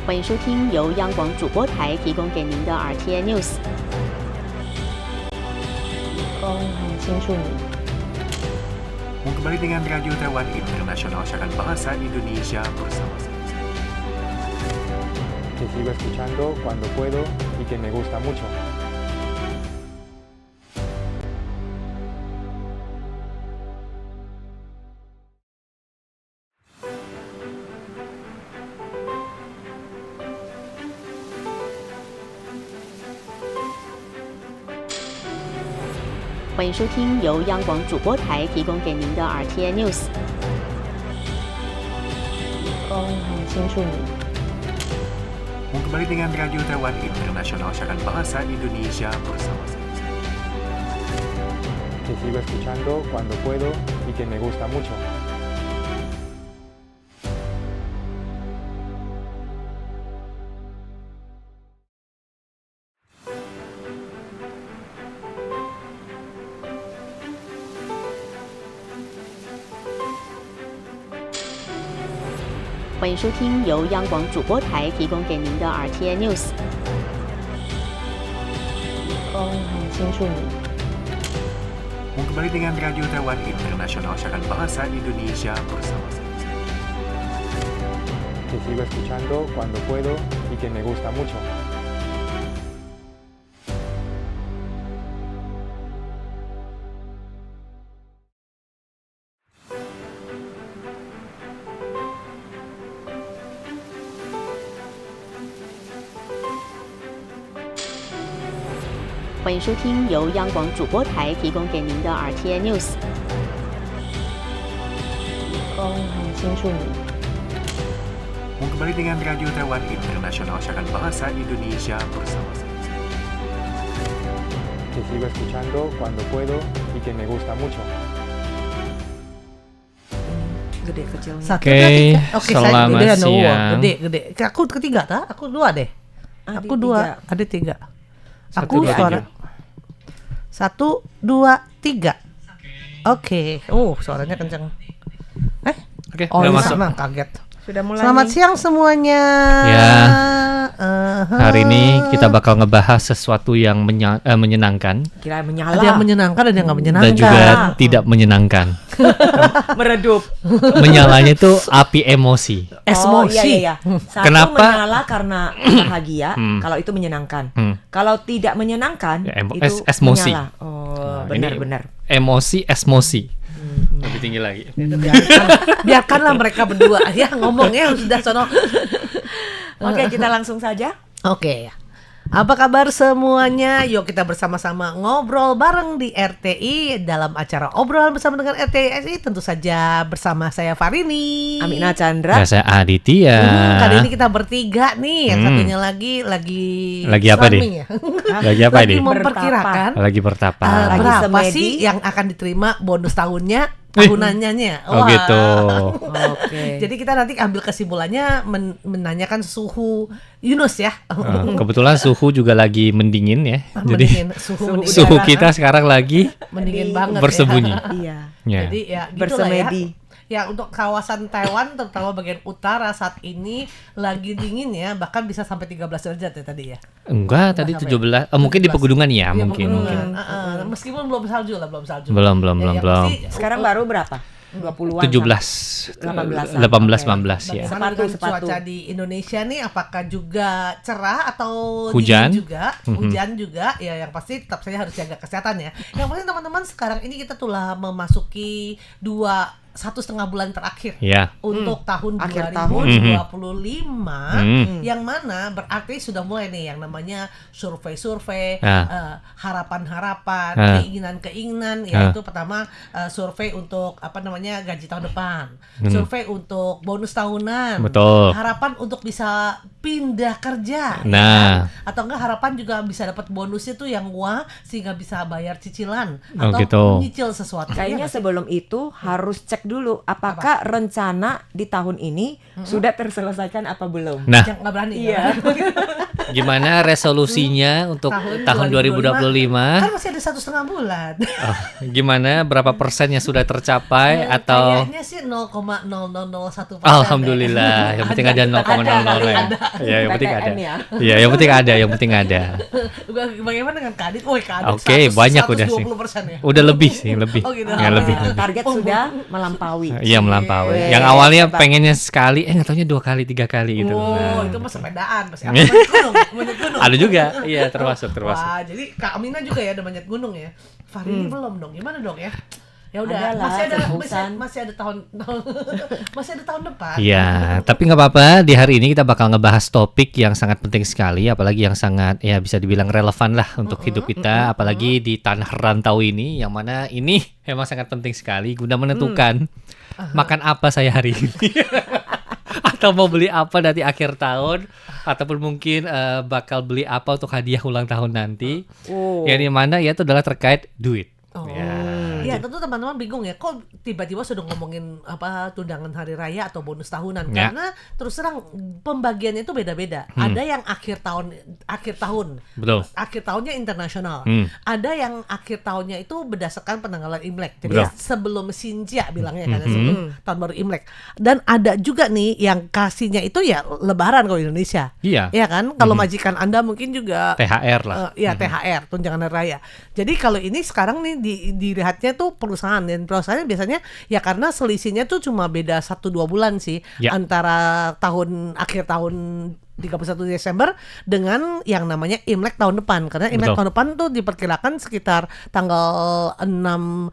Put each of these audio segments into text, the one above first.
欢迎收听由央广主播台提供给您的 RTI News。很清楚你。 Kembali dengan Radio Taiwan Internasional, siaran bahasa Indonesia bersama saya. Que sigo escuchando cuando puedo y que me gusta mucho.欢迎收听由央广主播台提供给您的 RTI News。很清楚你。 Kembali dengan Radio Taiwan Internasional, siaran bahasa Indonesia bersama saya. Que sigo escuchando cuando puedo y que me gusta mucho.欢迎收听由央广主播台提供给您的 RTI News。很清楚你。 Kembali dengan Radio Taiwan Internasional, siaran bahasa Indonesia bersama saya. Que sigo escuchando cuando puedo y que me gusta mucho. .欢迎收听由央广主播台提供给您的 RTI News。很清楚你。 Kembali dengan Radio Taiwan Internasional, siaran bahasa Indonesia bersama saya. Que sigo escuchando cuando puedo y que me gusta mucho. Gede kecilnya. Satu, Oke, dua, tiga. Oke, saya selamat gedean. siang. Wah, gede. Aku ketiga, tak? Aku dua deh. Aku dua, ada tiga. Aku dua, suara. 1, 2, 3. Oke. Oh, suaranya kencang. Oke, Oh, udah ini masuk. sama, kaget. Sudah mulai. Selamat siang semuanya. Ya. Hari ini kita bakal ngebahas sesuatu yang menyenangkan Kira menyala. Ada yang menyenangkan, ada yang nggak menyenangkan. dan juga tidak menyenangkan. meredup. Menyalanya itu api emosi. Oh, iya. Satu Kenapa? menyala karena bahagia, kalau itu menyenangkan. Kalau tidak menyenangkan, Ya, itu emosi. menyala. Oh, Nah, ini benar-benar. Emosi, esmosi. Lebih tinggi lagi. Biarkanlah mereka berdua ya ngomongnya sudah sono. Oke, kita langsung saja. Oke ya. Apa kabar semuanya? Yuk kita bersama-sama ngobrol bareng di RTI dalam acara obrolan bersama dengan RTI SI. Tentu saja bersama saya Farini. Amina Chandra. Ya, saya Aditya. Kali ini kita bertiga nih. Yang satunya lagi apa nih? swarming ya. Lagi apa Lagi nih? memperkirakan Lagi bertapa. Lagi berapa semedi. sih yang akan diterima bonus tahunannya. Oh gitu. Oke. Jadi kita nanti ambil kesimpulannya menanyakan suhu Yunus ya. Kebetulan suhu juga lagi mendingin ya. Jadi Mendingin, suhu mendingin. suhu kita sekarang lagi Mendingin banget bersembunyi. Iya. Ya. Jadi ya gitulah Bersemedi. ya untuk kawasan Taiwan terutama bagian utara saat ini lagi dingin ya, bahkan bisa sampai 13 derajat ya tadi ya. Enggak, tadi 17. Mungkin di 17. pegunungan ya, Iya, mungkin. pegunungan. Meskipun belum salju lah, belum salju. Belum Ya, belum. pasti Sekarang baru berapa? 20-an. 17, 18-an. 18, 19 ya. Bagaimana dengan Sepatu. cuaca di Indonesia nih, apakah juga cerah atau Hujan? dingin juga? Hujan juga, ya yang pasti tetap saja harus jaga kesehatan ya. Yang pasti teman-teman sekarang ini kita telah memasuki 1,5 bulan terakhir Ya. untuk tahun Akhir 2025 Hmm. yang mana berarti sudah mulai nih yang namanya survei-survei, harapan-harapan, Ah. keinginan-keinginan, yaitu pertama survei untuk gaji tahun depan, survei untuk bonus tahunan, Betul. harapan untuk bisa pindah kerja, Nah. atau enggak harapan juga bisa dapat bonusnya tuh yang wah sehingga bisa bayar cicilan Oh, atau gitu. nyicil sesuatu. Kayaknya Iya nggak sih? sebelum itu harus cek dulu apakah rencana di tahun ini sudah terselesaikan apa belum. Nah, Yang nggak berani. Iya. Gimana resolusinya untuk tahun 2025? Kan masih ada 1,5 bulan. Gimana berapa persen yang sudah tercapai atau Kayaknya sih 0,0001%. Alhamdulillah, yang penting ada 0,00 ya. Ya, yang penting ada. PTN ya. Ya, yang penting ada. Bagaimana dengan Kadit? Oh, Kadit. Oke, banyak udah sih. 120% ya. Udah lebih sih, lebih. Oh, gitu. Ya, lebih. Target sudah melampaui. Iya, melampaui. Weh, Yang awalnya hebat. pengennya sekali, nggak taunya 2 kali, 3 kali gitu. Oh, Nah. itu mah sepedaan, pasti manjat gunung, manjat gunung. Ada juga, iya termasuk. Wah, jadi Kak Amina juga ya ada manjat gunung ya. Fahri ini belum dong. Gimana dong ya? Ya udah, Adalah, masih ada tahun masih ada tahun depan. Iya, tapi nggak apa-apa. Di hari ini kita bakal ngebahas topik yang sangat penting sekali, apalagi yang sangat ya bisa dibilang relevan lah untuk hidup kita, apalagi di tanah rantau ini, yang mana ini emang sangat penting sekali guna menentukan makan apa saya hari ini. Atau mau beli apa nanti akhir tahun, ataupun mungkin bakal beli apa untuk hadiah ulang tahun nanti. Yang dimana ya itu adalah terkait duit. Ya, tentu teman-teman bingung ya, kok tiba-tiba sudah ngomongin apa tunjangan hari raya atau bonus tahunan? Ya. Karena terus terang pembagiannya itu beda-beda. Ada yang akhir tahun, Betul. akhir tahunnya internasional. Ada yang akhir tahunnya itu berdasarkan penanggalan Imlek. Jadi Betul. sebelum Sinja bilangnya kan, sebelum tahun baru Imlek. Dan ada juga nih yang kasihnya itu ya Lebaran kalau di Indonesia. Iya. Ya kan? Kalau majikan Anda mungkin juga THR lah. ya THR, tunjangan hari raya. Jadi kalau ini sekarang nih dilihatnya tuh perusahaan, dan perusahaan biasanya ya karena selisihnya tuh cuma beda 1-2 bulan sih Ya. antara akhir tahun 31 Desember dengan yang namanya Imlek tahun depan. Karena Imlek Betul. tahun depan tuh diperkirakan sekitar tanggal 6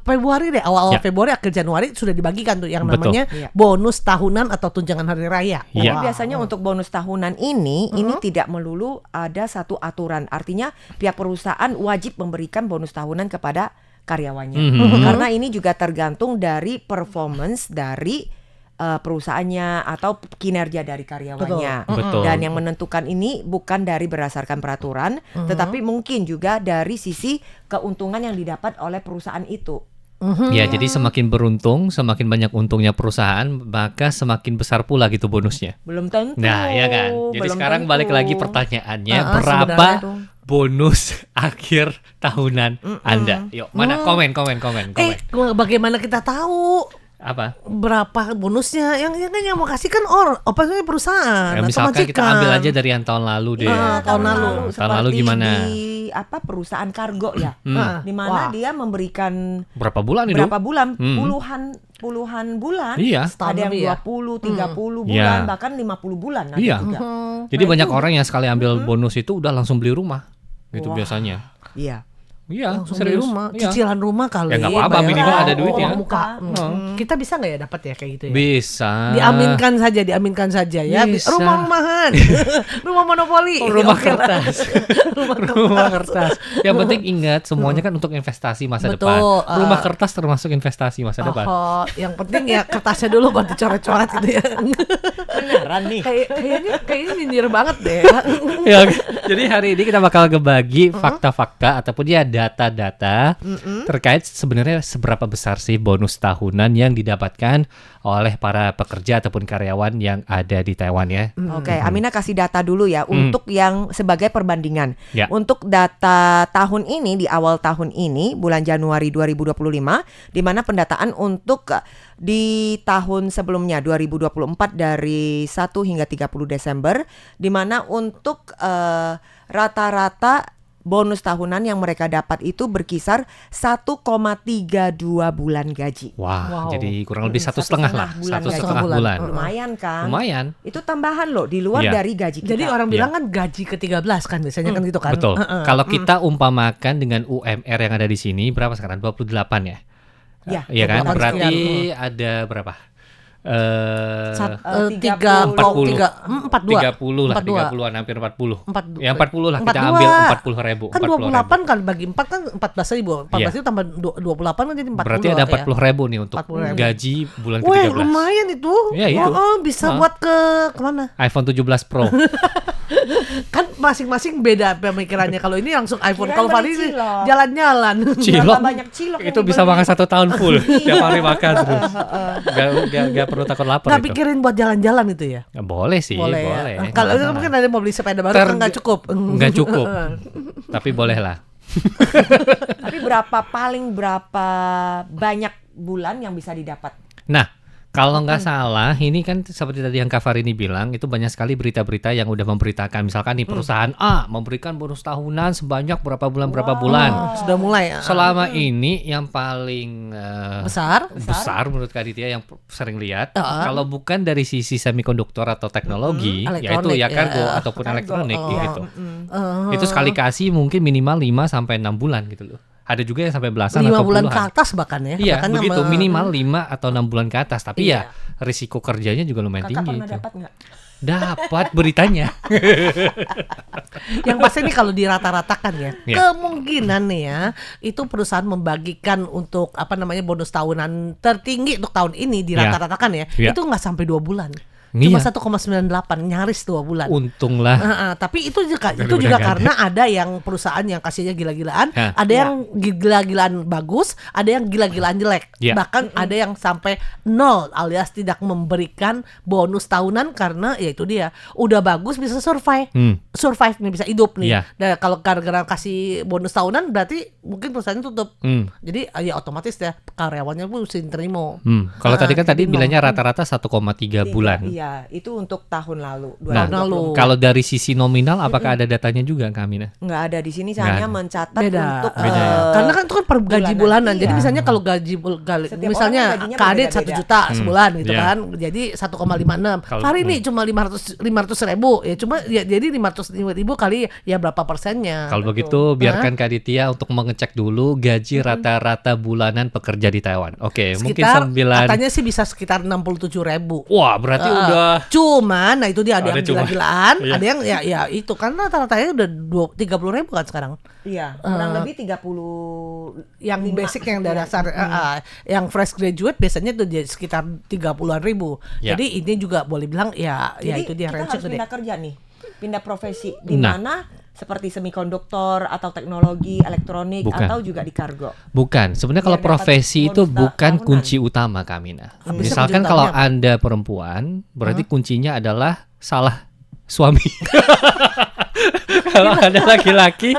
Februari deh, awal Ya. Februari akhir Januari sudah dibagikan tuh yang Betul. namanya Iya. bonus tahunan atau tunjangan hari raya. Iya. Tapi biasanya untuk bonus tahunan ini tidak melulu ada satu aturan. Artinya pihak perusahaan wajib memberikan bonus tahunan kepada karyawannya. Karena ini juga tergantung dari performance dari perusahaannya atau kinerja dari karyawannya. Betul. Dan yang menentukan ini bukan dari berdasarkan peraturan, tetapi mungkin juga dari sisi keuntungan yang didapat oleh perusahaan itu. Ya, jadi semakin beruntung, semakin banyak untungnya perusahaan, maka semakin besar pula gitu bonusnya. Belum tentu. Nah, ya kan. Jadi belum sekarang tentu. balik lagi pertanyaannya, sebenarnya berapa tuh. bonus akhir tahunan Anda? Yuk, mana komen. Bagaimana kita tahu Apa? berapa bonusnya? Yang mau kasih kan perusahaan Ya, atau misalkan kita majikan. ambil aja dari yang tahun lalu deh. tahun lalu. Tahun lalu Seperti gimana? Di perusahaan kargo ya, di Wah. mana dia memberikan Berapa bulan itu? berapa bulan, puluhan bulan. Iya. Setahun Ada yang lebih ya? 20, 30 Iya. bulan, bahkan 50 bulan ada Iya. juga. Jadi banyak orang yang sekali ambil bonus itu udah langsung beli rumah. Gitu biasanya. Iya. Iya, Langsung beli serius. rumah, Iya. cicilan rumah kali. Ya, nggak apa-apa, bayar minimal ada uang duitnya. muka. Kita bisa nggak ya dapat ya kayak gitu ya? Bisa. Diaminkan saja ya. Bisa. Rumah-rumahan, rumah monopoli, Rumah Oke lah. kertas. rumah kertas. Yang penting ingat semuanya kan untuk investasi masa Betul, depan. Rumah kertas termasuk investasi masa depan. Oh, yang penting ya kertasnya dulu baru dicoret-coret gitu ya. Beneran nih. Kayaknya nyindir banget deh. Ya, jadi hari ini kita bakal ngebagi fakta-fakta ataupun ya data-data terkait sebenarnya seberapa besar sih bonus tahunan yang didapatkan oleh para pekerja ataupun karyawan yang ada di Taiwan ya. Oke, Amina kasih data dulu ya untuk yang sebagai perbandingan. Ya. Untuk data tahun ini, di awal tahun ini, bulan Januari 2025, di mana pendataan untuk di tahun sebelumnya 2024 dari 1 hingga 30 Desember, di mana untuk rata-rata bonus tahunan yang mereka dapat itu berkisar 1,32 bulan gaji. Wah, jadi kurang lebih 1,5 lah, 1,5 bulan. bulan. Lumayan kan? Lumayan. Itu tambahan loh di luar Iya. dari gaji kita. Jadi orang Iya. bilang kan gaji ke-13 kan biasanya kan gitu kan. Betul. Kalau kita umpamakan dengan UMR yang ada di sini berapa sekarang? 28 ya? Ya, Iya kan? 28 Berarti sekian. ada berapa? 30. 30 lah, 30-an, hampir 40. Ya 40 lah, kita ambil 40.000. Kan 28 kali bagi 4 kan 14.000. 14 Iya. itu tambah 28 kan jadi 40. Berarti ada 40.000 nih untuk 40.000. gaji bulan Wah, ke-13. lumayan itu. Ya, itu. Bisa buat kemana? iPhone 17 Pro. Kan masing-masing beda pemikirannya. Kalau ini langsung iPhone, Kirain kalau beli Fahri ini cilok. jalan-jalan. Cilok Berapa banyak cilok yang itu bisa dibeli? makan 1 tahun full. Tiap hari makan terus. Gak perlu takut lapar Nggak itu. pikirin buat jalan-jalan itu ya? Ya, boleh sih, Boleh boleh. ya. Kalau itu mungkin ada mau beli sepeda baru kan nggak cukup. Nggak cukup. Tapi boleh lah. Tapi paling berapa banyak bulan yang bisa didapat? Nah, kalau nggak salah, ini kan seperti tadi yang Kak Farini bilang, itu banyak sekali berita-berita yang udah memberitakan. Misalkan nih perusahaan A memberikan bonus tahunan sebanyak berapa bulan. Sudah mulai. Selama ini yang paling besar menurut Kak Aditya yang sering lihat, kalau bukan dari sisi semikonduktor atau teknologi, yaitu Elektronik, ya kargo ya. ataupun elektronik gitu. Uh-huh. Itu sekali kasih mungkin minimal 5 sampai 6 bulan gitu loh. Ada juga yang sampai belasan 5 atau bulan puluhan. ke atas bahkan ya. Iya, Bahkan begitu sama- minimal 5 atau 6 bulan ke atas. Tapi Iya. ya risiko kerjanya juga lumayan Kakak tinggi pernah itu. dapat nggak? Dapat beritanya. Yang pasti ini kalau dirata-ratakan ya, Iya. kemungkinan nih ya, itu perusahaan membagikan untuk bonus tahunan tertinggi untuk tahun ini dirata-ratakan ya, Iya. itu nggak sampai 2 bulan. Iya. Cuma 1,98, nyaris 2 bulan. Untung lah. Tapi itu juga Mudah-mudahan nggak karena ada yang perusahaan yang kasihnya gila-gilaan, Hah. ada yang gila-gilaan bagus, ada yang gila-gilaan jelek. Ya. Bahkan ada yang sampai 0 alias tidak memberikan bonus tahunan karena ya itu dia, udah bagus bisa survive. Survive nih, bisa hidup nih. Ya. Dan kalau gara-gara kasih bonus tahunan berarti mungkin perusahaannya tutup. Jadi ya otomatis ya karyawannya pun mesti terima. Kalau tadi kan jadi bilangnya rata-rata 1,3 bulan. Iya, itu untuk tahun lalu. Nah, 2020. kalau dari sisi nominal apakah ada datanya juga Kak Amina? Nggak ada di sini, Nggak hanya ada. mencatat Beda. untuk Beda ya. Karena kan itu kan per gaji bulanan. Jadi Iya. misalnya kalau Setiap misalnya orang gajinya Kak Adit berbeda-beda. 1 juta sebulan gitu Iya. kan. Jadi 1,56. Kalau- Hari ini cuma 500 ribu. Ya cuma ya jadi 500 ribu kali ya berapa persennya. Kalau begitu biarkan Kak Aditya untuk mengecek dulu gaji rata-rata bulanan pekerja di Taiwan. Oke, mungkin sekitar 9. katanya sih bisa sekitar 67 ribu. Wah, berarti udah Cuman, nah itu dia ada Ada yang cuma. gila-gilaan, Iya. ada yang ya itu kan rata-ratanya udah 30 ribu kan sekarang. Iya, kurang lebih 30 Yang basic yang Iya. dasar, yang fresh graduate biasanya tuh jadi sekitar 30-an ribu. Ya. Jadi ini juga boleh bilang ya Jadi itu dia kita range harus gede. pindah kerja nih, pindah profesi di Nah. mana seperti semikonduktor atau teknologi elektronik Bukan. atau juga di kargo. Bukan, sebenarnya kalau Biar dapat profesi itu bonus bukan tahunan. kunci utama Kak Amina. Habisnya Misalkan kunci kalau utamanya Anda perempuan, berarti kuncinya adalah salah suami. Kalau Anda laki-laki,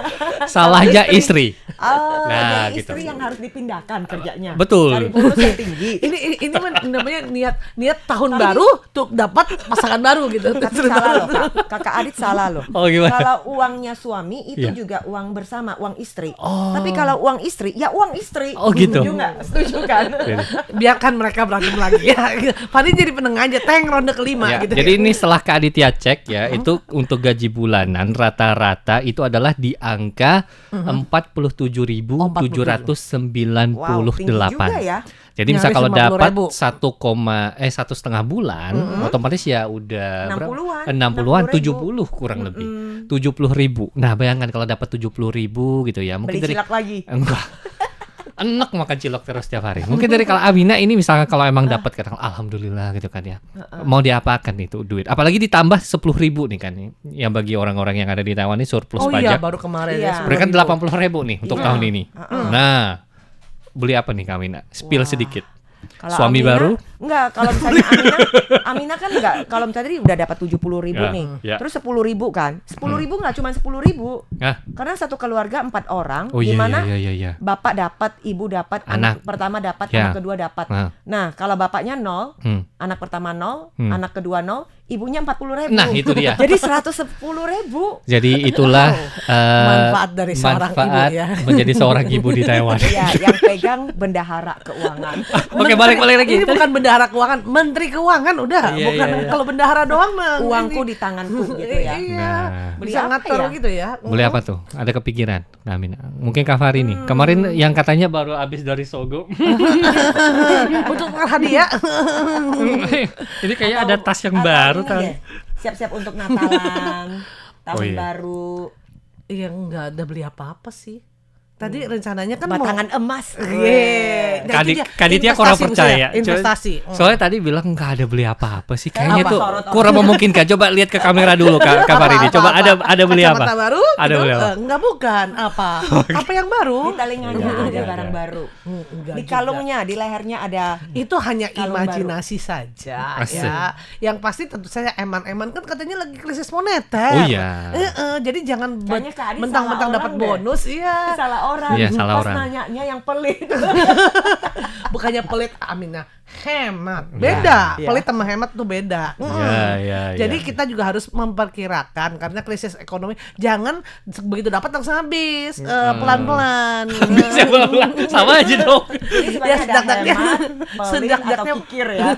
salahnya istri. Oh, Nah, jadi gitu. istri yang harus dipindahkan kerjanya. Betul. Cari bonus yang tinggi. Ini namanya niat tahun baru untuk dapat pasangan baru gitu. Tapi salah loh, Kakak Adit salah loh. Oh, gimana? Kalau uangnya suami itu Iya. juga uang bersama, uang istri. Tapi kalau uang istri, ya uang istri. Oh, gitu. Setuju nggak? Setuju kan? Biarkan mereka berantem lagi ya. Fadli jadi penengah aja, teng ronde kelima Ya, gitu. jadi ini setelah Kak Aditya cek ya, itu untuk gaji bulanan rata-rata itu adalah di angka 47.798. Wow, tinggi juga ya. Jadi misal Nyaris kalau 50.000. dapat 1,5 bulan, otomatis ya udah 60-an, 60-an, 60.000. 70 kurang lebih. 70.000. Nah, bayangkan kalau dapat 70.000 gitu ya. Mungkin Beli dari cilok lagi. enggak. Enak makan cilok terus tiap hari. Mungkin dari kalau Amina ini misalkan kalau emang dapat katakan alhamdulillah gitu kan ya. Mau diapakan itu duit? Apalagi ditambah 10.000 nih kan nih. Yang bagi orang-orang yang ada di Taiwan ini surplus Oh iya, pajak. baru kemarin Iya. ya. Berikan 80.000 nih untuk Iya. tahun ini. Nah, beli apa nih Kak Amina? Spill Wah. sedikit. Kalau Suami Amina, baru? Enggak, kalau misalnya Amina kan enggak, kalau misalnya tadi udah dapat 70.000 Ya, nih. ya. Terus 10.000 kan. 10.000 enggak cuma 10.000. Nah, Karena satu keluarga 4 orang, oh di iya mana iya iya iya. bapak dapat, ibu dapat, Anak. anak pertama dapat, Ya. anak kedua dapat. Nah. Nah, kalau bapaknya 0, Hmm. anak pertama 0, Hmm. anak kedua 0, ibunya 40.000. Nah, itu dia. Jadi 110.000. Jadi itulah Manfaat dari seorang manfaat ibu ya. menjadi seorang ibu di Taiwan. Iya, yang pegang bendahara keuangan. Oke, balik lagi. Ini bukan bendahara keuangan, menteri keuangan udah. Iya, Bukan iya, iya. kalau bendahara doang mah Uangku ini. di tanganku gitu ya. Iya. Nah. Beli Bisa apa ngatur ya? gitu ya. Boleh apa tuh? Ada kepikiran? Nah, Amina. Mungkin Kak Fahri nih. Kemarin yang katanya baru habis dari Sogo. Untuk hadiah. Jadi kayaknya ada tas yang Atau baru ini kan. deh, siap-siap untuk Natalan, tahun Oh, iya. baru. Iya, enggak ada beli apa-apa sih. Tadi rencananya kan mau Batangan emas. Nah, itu dia, Kaditnya kurang investasi percaya. maksudnya, investasi. Soalnya tadi bilang nggak ada beli apa-apa sih. Kayaknya Apa? tuh Sorot orang. kurang memungkinkan. Coba lihat ke kamera dulu Kak Farini. Coba ada beli apa? Kacamata baru? Ada gitu? beli apa? Enggak, bukan. Apa? Apa yang baru? Di telinganya ada barang baru. Enggak Di juga. kalungnya, di lehernya ada. Itu hanya Kalung imajinasi saja Asik. ya. Yang pasti tentu saja eman-eman kan katanya lagi krisis moneter. Oh iya. Jadi jangan Kayaknya Kak Adi mentang-mentang salah dapat orang deh. bonus, iya. Salah orang. Iya, salah Pas orang. nanyanya yang pelit. Bukannya pelit, Aminah, hemat. Beda. Iya. Pelit sama hemat tuh beda. Iya. Jadi kita juga harus memperkirakan karena krisis ekonomi. Jangan begitu dapat langsung habis, pelan-pelan. Bisa pelan-pelan. Sama aja dong. Ini Ya, sebenarnya ada sedang-sedangnya- hemat, pelit, atau sedang-sedangnya- pikir ya.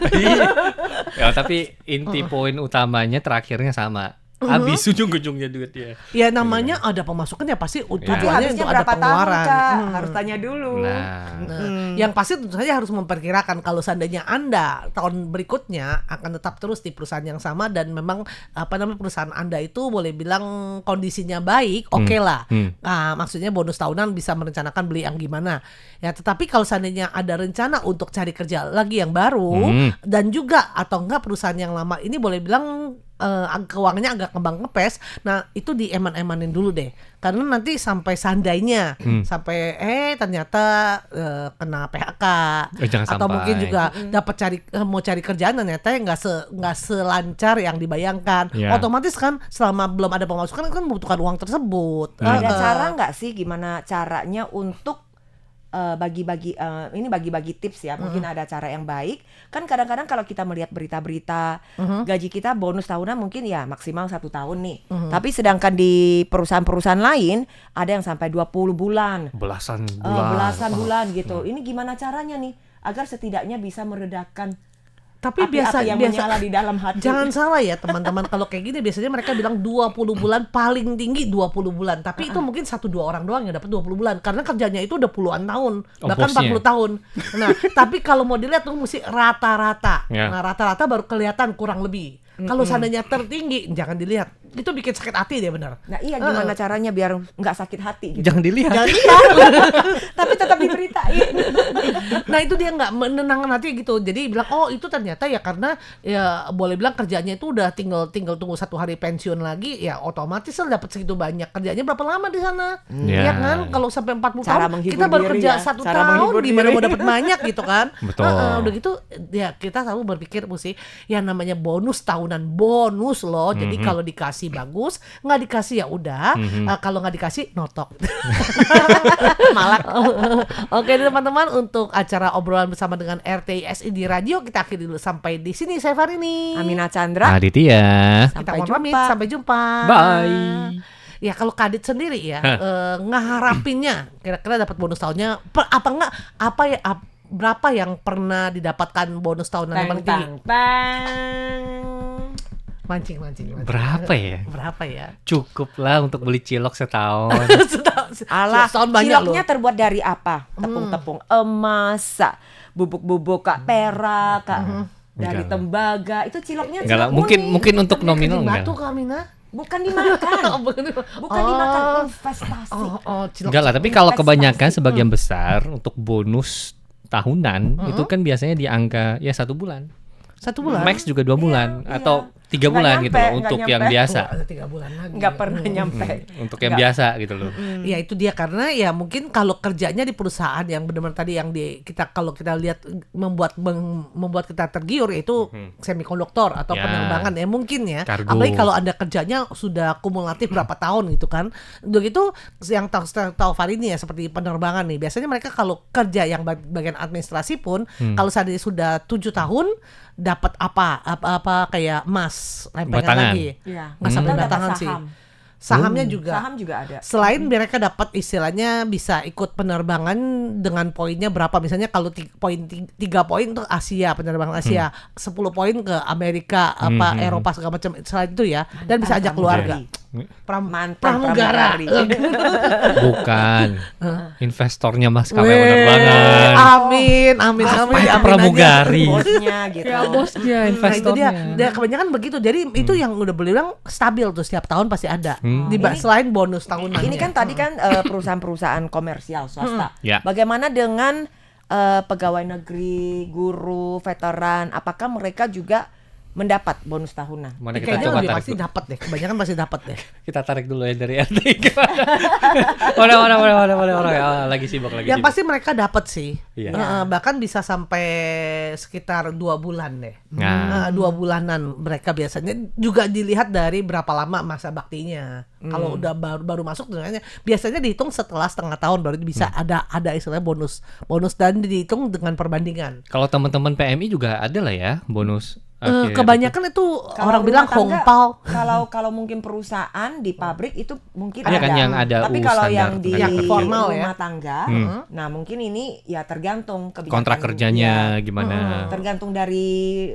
Ya, tapi inti poin utamanya terakhirnya sama. Habis ujung-ujungnya duitnya. Ya namanya ada pemasukan ya pasti Tapi tujuannya habisnya untuk ada berapa tahun, pengeluaran. Kak? Harus tanya dulu. Nah, Yang pasti tentu saja harus memperkirakan kalau seandainya Anda tahun berikutnya akan tetap terus di perusahaan yang sama dan memang perusahaan Anda itu boleh bilang kondisinya baik, oke lah. Nah, maksudnya bonus tahunan bisa merencanakan beli yang gimana. Ya, tetapi kalau seandainya ada rencana untuk cari kerja lagi yang baru dan juga atau enggak perusahaan yang lama ini boleh bilang keuangannya agak kembang kempes. Nah, itu dieman-emanin dulu deh. Karena nanti sampai seandainya sampai ternyata kena PHK Jangan atau sampai. mungkin juga dapat mau cari kerjaan ternyata nggak selancar yang dibayangkan. Ya. Otomatis kan selama belum ada pemasukan kan membutuhkan uang tersebut. Ada cara nggak sih gimana caranya untuk bagi-bagi tips ya, mungkin ada cara yang baik. Kan kadang-kadang kalau kita melihat berita-berita gaji kita bonus tahunan mungkin ya maksimal 1 tahun nih. Tapi sedangkan di perusahaan-perusahaan lain ada yang sampai 20 bulan, belasan bulan. belasan bulan gitu. Ini gimana caranya nih agar setidaknya bisa meredakan Tapi api-api yang menyala di dalam hati. Jangan salah ya teman-teman, kalau kayak gini biasanya mereka bilang 20 bulan paling tinggi 20 bulan. Tapi itu mungkin 1-2 orang doang yang dapat 20 bulan karena kerjanya itu udah puluhan tahun, bahkan bosnya. 40 tahun. Nah, tapi kalau mau dilihat tuh mesti rata-rata. Ya. Nah, rata-rata baru kelihatan kurang lebih. Kalau seandainya tertinggi jangan dilihat. Itu bikin sakit hati dia benar. Nah iya, gimana caranya biar nggak sakit hati gitu. Jangan dilihat. Tapi tetap diberitain. Nah itu dia nggak menenangkan hati gitu. Jadi bilang oh itu ternyata ya karena ya boleh bilang kerjanya itu udah tinggal tunggu 1 hari pensiun lagi, ya otomatis lah dapat segitu banyak. Kerjanya berapa lama di sana? Ya. Ya kan kalau sampai 40 Cara tahun menghibur kita baru diri kerja ya. 1 Cara tahun menghibur gimana diri. mau dapat banyak gitu kan? Betul. Udah gitu ya kita selalu berpikir mesti yang namanya bonus tahunan, bonus loh. Jadi kalau dikasih bagus, nggak dikasih ya udah. Kalau nggak dikasih notok. Malak. Oke teman-teman, untuk acara obrolan bersama dengan RTISI di radio kita akhiri dulu sampai di sini. Saya Farini. Amina Chandra. Aditya. Kita Sampai mohon pamit, jumpa. sampai jumpa. Bye. Ya kalau Kadit sendiri ya ngeharapinnya kira-kira dapat bonus tahunnya apa enggak, apa ya berapa yang pernah didapatkan bonus tahunan yang paling tinggi? Mancing. Berapa ya? Berapa ya? Cukup lah untuk beli cilok setahun. Alah, Setahun banyak loh. ciloknya terbuat dari apa? Tepung-tepung emas, bubuk-bubuk kak, perak, kak, dari Enggak. tembaga. Itu ciloknya Enggak lah, cilok mungkin kuning. mungkin untuk nominal Batu enggak. Kamina? Bukan dimakan. Bukan dimakan, investasi. Cilok. Enggak lah, tapi kalau Investasi. kebanyakan sebagian besar untuk bonus tahunan itu kan biasanya di angka ya 1 bulan. 1 bulan? Max juga 2 bulan Iya, atau 3 Nggak bulan nyampe, gitu loh nggak untuk yang nyampe. biasa. Oh, ada 3 bulan lagi. Nggak pernah nyampe. Untuk yang Nggak. biasa gitu loh. Ya itu dia, karena ya mungkin kalau kerjanya di perusahaan yang benar-benar tadi yang kalau kita lihat membuat kita tergiur yaitu semikonduktor atau Ya. penerbangan ya mungkin ya. Kargo. Apalagi kalau Anda kerjanya sudah kumulatif berapa tahun gitu kan. Udah gitu yang tahu Farini ya seperti penerbangan nih. Biasanya mereka kalau kerja yang bagian administrasi pun kalau seandainya sudah 7 tahun dapat apa kayak emas lempengan Batangan. lagi. Iya. Nggak sampai Kita dapat batangan sih. saham. Sahamnya juga. Saham juga ada. Selain mereka dapat istilahnya bisa ikut penerbangan dengan poinnya berapa, misalnya kalau 3 poin untuk Asia, penerbangan Asia, 10 poin ke Amerika, Eropa segala macam selain itu ya, dan bisa ajak keluarga. Mantan pramugara. pramugari. Bukan. Investornya Mas KW Weh, penerbangan. Amin, amin, Apa amin. itu amin pramugari? Bosnya gitu. Ya bosnya, Nah itu investornya. dia kebanyakan begitu. Jadi itu yang udah bilang stabil tuh setiap tahun pasti ada. Selain bonus tahunan. Ini kan tadi kan perusahaan-perusahaan komersial swasta. Ya. Bagaimana dengan pegawai negeri, guru, veteran? Apakah mereka juga mendapat bonus tahunan? Mana kita kayaknya coba lebih tarik pasti dulu. dapat deh. Kebanyakan pasti dapat deh. Kita tarik dulu ya dari RT. Mana. Ya, lagi sibuk lagi. Yang sibuk. pasti mereka dapat sih. Iya. Bahkan bisa sampai sekitar 2 bulan deh. Nah. 2 bulanan mereka biasanya juga dilihat dari berapa lama masa baktinya. Kalau udah baru masuk sebenarnya biasanya dihitung setelah setengah tahun baru bisa ada istilahnya bonus dan dihitung dengan perbandingan. Kalau teman-teman PMI juga ada lah ya bonus. Akhir Kebanyakan itu Kalau orang rumah bilang tangga, hongpao. Kalau mungkin perusahaan di pabrik itu mungkin Ada kan yang ada Tapi UU kalau standar yang di tenaga kerja. Formal ya. rumah tangga, nah mungkin ini ya tergantung kebijakan Kontrak kerjanya ya, gimana? tergantung dari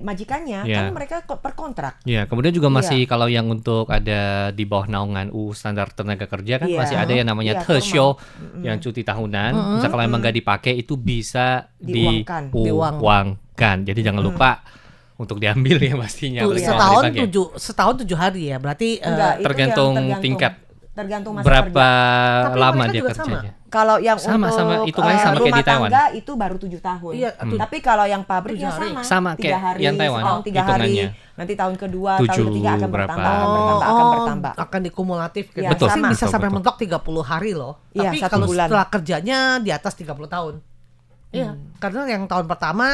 majikannya. Ya. Kan mereka per kontrak. Ya, kemudian juga masih Iya. kalau yang untuk ada di bawah naungan UU standar tenaga kerja kan Iya. masih ada yang namanya Iya, Tesho yang cuti tahunan. Misal kalau emang nggak dipakai itu bisa Diuangkan. diuangkan. Jadi jangan lupa untuk diambil ya pastinya. Tuh, apalagi kalau nggak dipakai. setahun 7 hari ya. Berarti Enggak, itu tergantung yang tingkat. tergantung masa Berapa kerja. Tapi lama mereka dia juga kerjanya? Kalau yang Sama, untuk hitungannya sama kayak rumah di Taiwan. tangga itu baru 7 tahun. Iya, Tapi kalau yang pabrik 7 ya hari. Sama 3 kayak hari, yang Taiwan, setahun 3 hari. hitungannya. Nanti tahun kedua, 7 tahun ketiga akan berapa. bertambah. akan dikumulatif gitu. Ya, Betul. Pasti sama. bisa Betul, sampai betul. mentok 30 hari loh. Iya, Tapi 1 kalau bulan. setelah kerjanya di atas 30 tahun. Iya, karena yang tahun pertama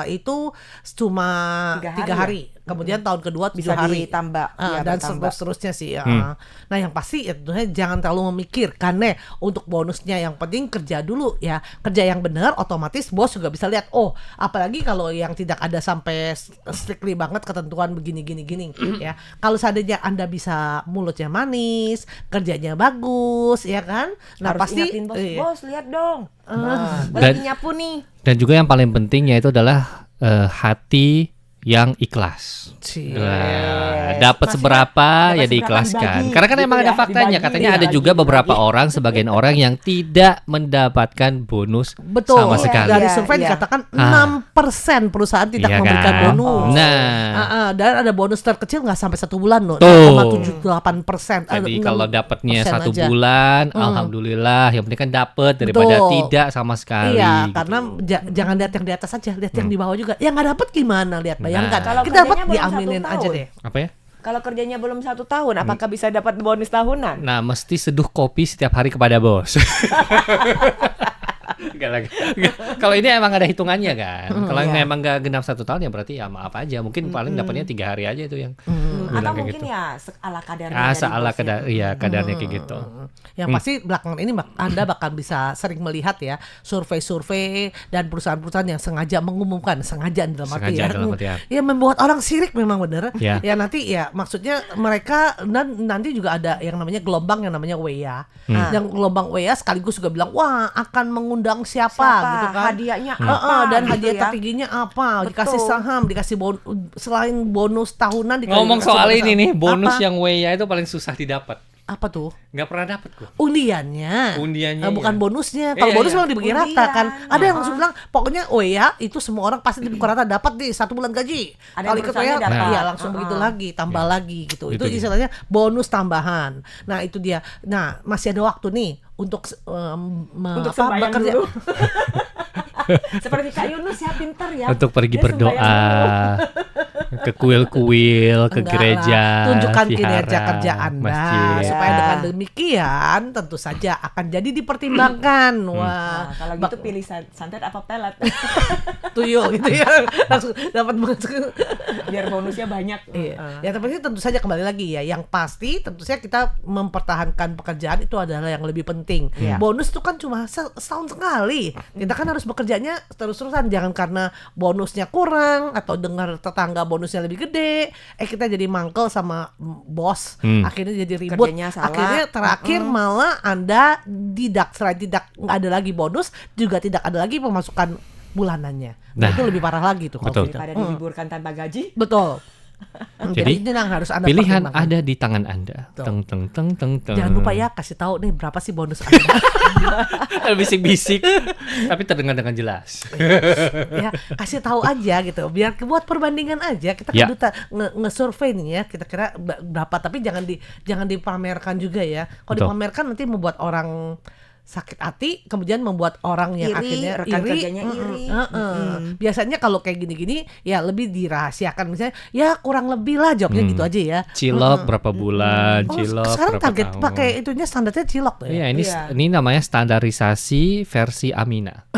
itu cuma 3 hari. Kemudian tahun kedua 7 Bisa hari. ditambah, ya, dan bertambah. seterusnya sih. Nah yang pasti ya, tentunya jangan terlalu memikirkan nih untuk bonusnya. Yang penting kerja dulu ya. Kerja yang benar otomatis bos juga bisa lihat. Oh apalagi kalau yang tidak ada sampai strictly banget ketentuan begini ya. Kalau seandainya Anda bisa mulutnya manis, kerjanya bagus ya kan. Nah Harus pasti ingatin bos, iya. bos lihat dong. Gue Dan- lagi nyapu nih. Dan juga yang paling penting yaitu adalah hati yang ikhlas. Cie. Nah, dapat seberapa dapat ya seberapa diikhlaskan. dibagi, Karena kan gitu emang ada ya, faktanya. dibagi, Katanya ada dibagi, juga beberapa dibagi. orang, sebagian orang yang tidak mendapatkan bonus Betul. sama Iya, sekali. Dari Iya, survei iya. dikatakan 6% perusahaan tidak Iya memberikan kan? bonus. Nah, Dan ada bonus terkecil nggak sampai 1 bulan loh, Tuh. 0,78%. jadi kalau dapatnya 1 aja. bulan, alhamdulillah. Yang penting kan dapat daripada Betul. tidak sama sekali. Iya, gitu. karena jangan lihat yang di atas aja, lihat yang di bawah juga. Yang nggak dapat gimana? Lihat, bayangkan. Nah. Kalau Kita dapat kerjanya belum diaminin 1 aja tahun. deh. Apa ya? Kalau kerjanya belum 1 tahun, apakah bisa dapat bonus tahunan? Nah, mesti seduh kopi setiap hari kepada bos. Enggak lagi. Kalau ini emang ada hitungannya kan. Kalau iya. emang nggak genap 1 tahun ya berarti ya maaf aja. Mungkin paling dapatnya 3 hari aja itu yang bilang Atau kayak mungkin gitu. ya ala kadarnya Ah, dari seala bosnya. kadarnya kayak gitu. Yang pasti belakangan ini Anda bakal bisa sering melihat ya survei-survei dan perusahaan-perusahaan yang sengaja mengumumkan, sengaja dalam arti Sengaja ya. dalam artian. Ya membuat orang sirik memang bener. Ya. Ya nanti ya maksudnya mereka dan nanti juga ada yang namanya gelombang yang namanya WEA. Yang gelombang WEA sekaligus juga bilang wah akan mengundang siapa gitu kan. Hadiahnya Heeh, apa? dan gitu hadiah ya. tertingginya apa? Betul. Dikasih saham, dikasih selain bonus tahunan dikasih Ngomong soal bonus ini nih, bonus apa? yang WEA itu paling susah didapat. Apa tuh? Nggak pernah dapet gua. Undiannya. Undiannya, Bukan iya. bonusnya. Kalau Iya, bonus iya. memang dibagi rata Undian. kan. Ada yang langsung bilang pokoknya oh ya itu semua orang pasti dipukul rata dapat di 1 bulan gaji. Ada Kalau yang ikut perusahaannya WA dapat. iya langsung begitu lagi, tambah lagi gitu. Itu Itu dia. istilahnya bonus tambahan. Nah, itu dia. Nah, masih ada waktu nih untuk Untuk sembahyang bekerja. dulu. Seperti Kak Yunus ya pintar ya. Untuk pergi Dia sembahyang berdoa ke kuil-kuil, ke Enggak gereja, lah. Tunjukkan vihara, kinerja kerja Anda masjid. supaya dengan demikian tentu saja akan jadi dipertimbangkan. Wah, Nah, kalau gitu pilih santet apa pelet tuyul gitu ya. Langsung dapat masuk. biar bonusnya banyak. Iya. Ya tapi tentu saja kembali lagi ya. Yang pasti tentu saja kita mempertahankan pekerjaan itu adalah yang lebih penting. Iya. Bonus itu kan cuma setahun sekali. Kita kan harus bekerjanya terus-terusan. Jangan karena bonusnya kurang atau dengar tetangga bonusnya lebih gede, kita jadi mangkel sama bos. Akhirnya jadi ribut. Kerjanya salah. Akhirnya terakhir malah Anda selain tidak nggak ada lagi bonus, juga tidak ada lagi pemasukan bulanannya. Nah. Itu lebih parah lagi tuh kalau Betul. gitu. Daripada diliburkan tanpa gaji. Betul. Jadi itu yang harus Anda pilihan pertimbangkan. ada di tangan Anda. Betul. Teng teng teng teng teng. Jangan lupa ya kasih tahu nih berapa sih bonus Anda. Bisik-bisik tapi terdengar dengan jelas. Ya, kasih tahu aja gitu. Biar buat perbandingan aja. Kita Ya. kan duta nge-survey nih ya, kita kira berapa, tapi jangan dipamerkan juga ya. Kalau Betul. dipamerkan nanti membuat orang sakit hati, kemudian membuat orang yang Iri, akhirnya rekan iri. kerjanya iri. Biasanya kalau kayak gini-gini ya lebih dirahasiakan, misalnya ya kurang lebih lah jawabnya gitu aja ya. Cilok berapa bulan, Oh, cilok sekarang berapa target tahun. pakai itunya standarnya cilok tuh Iya, ya. ini ini namanya standarisasi versi Amina.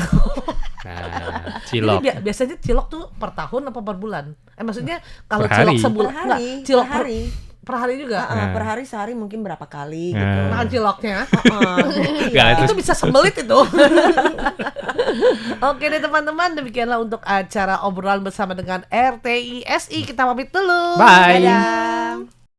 Nah, cilok. Jadi biasanya cilok tuh per tahun apa per bulan? Maksudnya kalau Per cilok hari. sebulan Per hari, enggak, cilok per hari. per hari juga. Per hari sehari mungkin berapa kali Nah. gitu. Makan ciloknya. Nggak, Itu terus- bisa sembelit itu. Oke deh teman-teman, demikianlah untuk acara obrolan bersama dengan RTISI. Kita pamit dulu. Bye. Dadah.